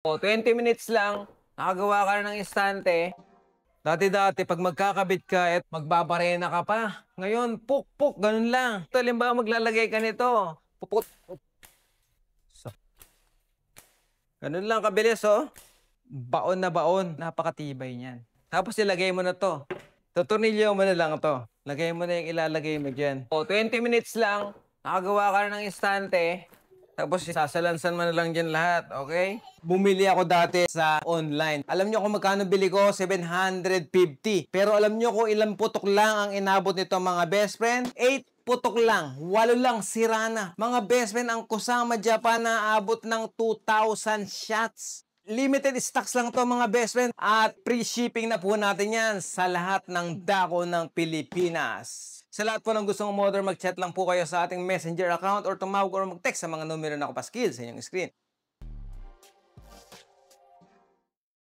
O, 20 minutes lang, nakagawa ka na ng istante. Dati-dati, pag magkakabit ka at magbabarena ka pa. Ngayon, puk-puk, ganun lang. Halimbawa, maglalagay ka nito. Pupuk. So, ganun lang kabilis, oh. Baon na baon. Napakatibay niyan. Tapos ilagay mo na to. Tutunilyo mo na lang to. Lagay mo na yung ilalagay mo dyan. O, 20 minutes lang, nakagawa ka na ng istante. Tapos sasalansan mo na lang dyan lahat, okay? Bumili ako dati sa online. Alam nyo kung magkano bili ko? 750. Pero alam nyo kung ilang putok lang ang inabot nito mga best friend? 8 putok lang. 8 lang, sira na. Mga best friend, ang Kusama Japan na abot ng 2,000 shots. Limited stocks lang to mga best friend. At free shipping na po natin yan sa lahat ng dako ng Pilipinas. Sa lahat po ng gustong umorder, mag-chat lang po kayo sa ating messenger account or tumawag or mag-text sa mga numero na kapaskil sa inyong screen.